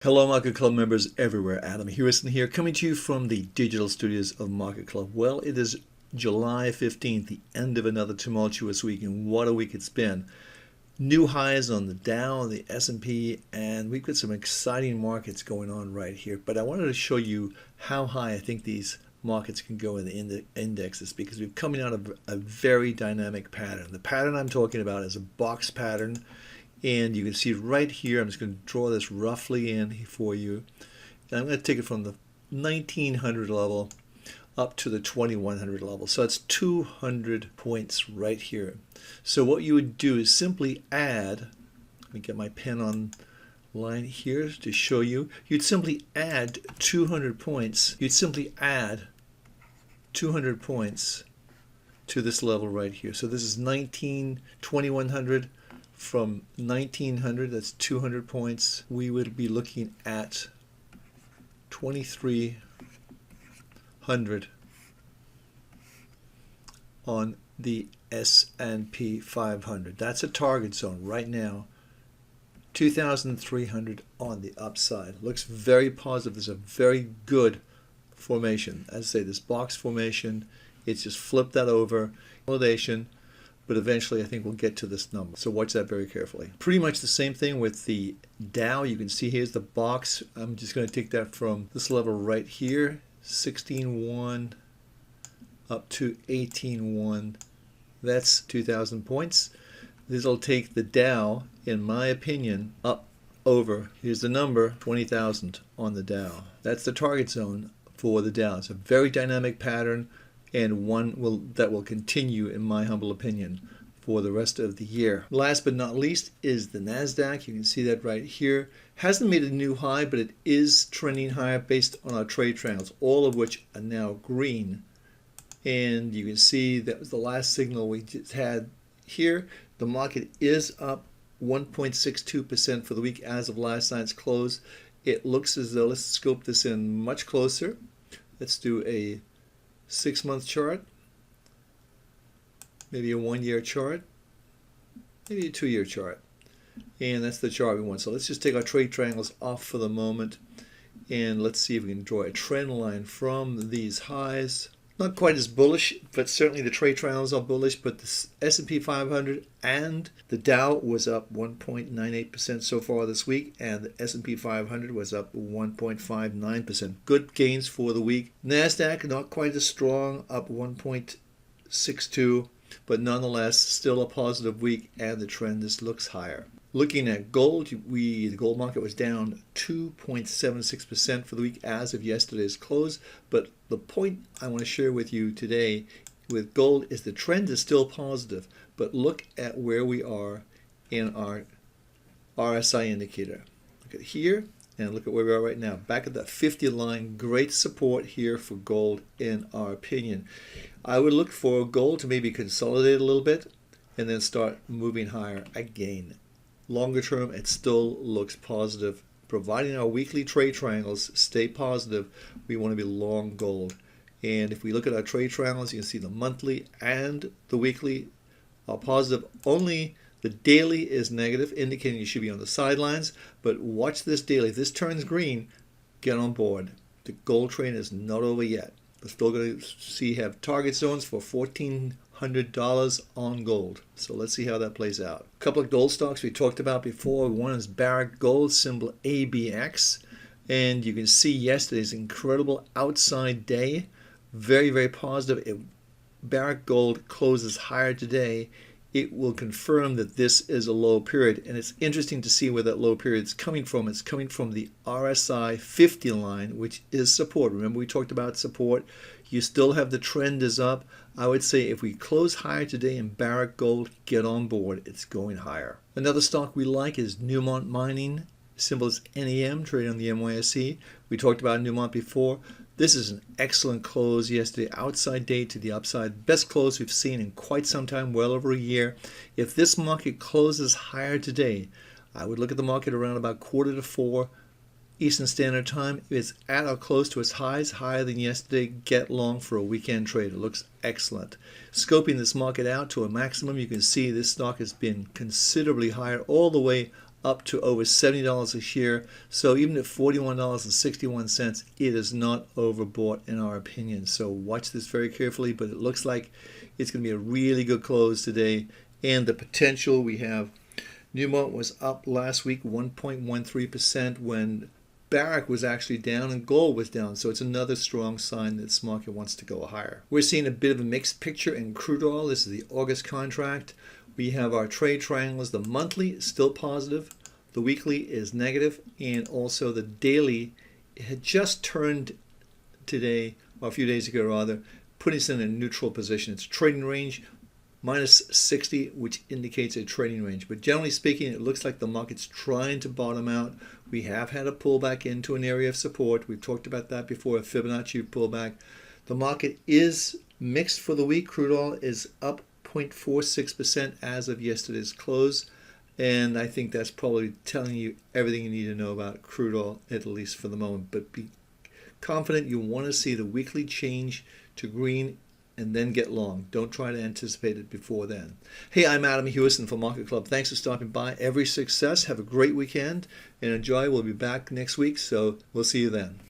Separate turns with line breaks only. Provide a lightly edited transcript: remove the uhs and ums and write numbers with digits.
Hello, Market Club members everywhere. Adam Harrison here, coming to you from the digital studios of Market Club. Well, it is July 15th, the end of another tumultuous week, and what a week it's been. New highs on the Dow, the S&P, and we've got some exciting markets going on right here. But I wanted to show you how high I think these markets can go in the indexes, because we're coming out of a very dynamic pattern. The pattern I'm talking about is a box pattern. And you can see right here, I'm just going to draw this roughly in for you. And I'm going to take it from the 1900 level up to the 2100 level. So that's 200 points right here. So what you would do is simply add, let me get my pen on line here to show you. You'd simply add 200 points. You'd simply add 200 points to this level right here. So this is 2100. From 1900, that's 200 points, we would be looking at 2300 on the S&P 500. That's a target zone right now. 2,300 on the upside. Looks very positive. There's a very good formation. As I say, this box formation, it's just flipped that over. Validation. But eventually I think we'll get to this number. So watch that very carefully. Pretty much the same thing with the Dow. You can see here's the box. I'm just going to take that from this level right here, 16.1 up to 18.1. That's 2,000 points. This will take the Dow, in my opinion, up over, here's the number, 20,000 on the Dow. That's the target zone for the Dow. It's a very dynamic pattern, and one that will continue, in my humble opinion, for the rest of the year. Last but not least is the NASDAQ. You can see that right here. Hasn't made a new high, but it is trending higher based on our trade triangles, all of which are now green. And you can see that was the last signal we just had here. The market is up 1.62% for the week as of last night's close. It looks as though, let's scope this in much closer. Let's do a 6-month chart, maybe a 1-year chart, maybe a 2-year chart. And that's the chart we want. So let's just take our trade triangles off for the moment, and let's see if we can draw a trend line from these highs. Not quite as bullish, but certainly the trade triangles are bullish. But the S&P 500 and the Dow was up 1.98% so far this week, and the S&P 500 was up 1.59%. Good gains for the week. NASDAQ not quite as strong, up 1.62%, but nonetheless still a positive week, and the trend just looks higher. Looking at gold, the gold market was down 2.76% for the week as of yesterday's close. But the point I want to share with you today with gold is the trend is still positive. But look at where we are in our RSI indicator. Look at here and look at where we are right now. Back at that 50 line, great support here for gold in our opinion. I would look for gold to maybe consolidate a little bit and then start moving higher again. Longer term, it still looks positive. Providing our weekly trade triangles stay positive, we want to be long gold. And if we look at our trade triangles, you can see the monthly and the weekly are positive. Only the daily is negative, indicating you should be on the sidelines. But watch this daily. If this turns green, get on board. The gold train is not over yet. We're still going to have target zones for $1,400 on gold. So let's see how that plays out. A couple of gold stocks we talked about before. One is Barrick Gold, symbol ABX. And you can see yesterday's incredible outside day. Very, very positive. If Barrick Gold closes higher today, it will confirm that this is a low period. And it's interesting to see where that low period is coming from. It's coming from the RSI 50 line, which is support. Remember we talked about support. You still have the trend is up. I would say if we close higher today in Barrick Gold, get on board. It's going higher. Another stock we like is Newmont Mining. Symbol is NEM, traded on the NYSE. We talked about Newmont before. This is an excellent close yesterday, outside day to the upside. Best close we've seen in quite some time, well over a year. If this market closes higher today, I would look at the market around about 3:45 Eastern Standard Time. If it's at or close to its highs, higher than yesterday, get long for a weekend trade. It looks excellent. Scoping this market out to a maximum, you can see this stock has been considerably higher all the way up to over $70 a share. So even at $41.61, it is not overbought in our opinion. So watch this very carefully, but it looks like it's going to be a really good close today. And the potential we have, Newmont was up last week 1.13% when Barrick was actually down and gold was down. So it's another strong sign that this market wants to go higher. We're seeing a bit of a mixed picture in crude oil. This is the August contract. We have our trade triangles. The monthly is still positive. The weekly is negative. And also the daily had just turned today, or a few days ago rather, putting us in a neutral position. It's a trading range minus 60, which indicates a trading range. But generally speaking, it looks like the market's trying to bottom out. We have had a pullback into an area of support. We've talked about that before, a Fibonacci pullback. The market is mixed for the week. Crude oil is up 0.46% as of yesterday's close. And I think that's probably telling you everything you need to know about crude oil, at least for the moment. But be confident you want to see the weekly change to green and then get long. Don't try to anticipate it before then. Hey, I'm Adam Hewison from Market Club. Thanks for stopping by. Every success. Have a great weekend and enjoy. We'll be back next week, so we'll see you then.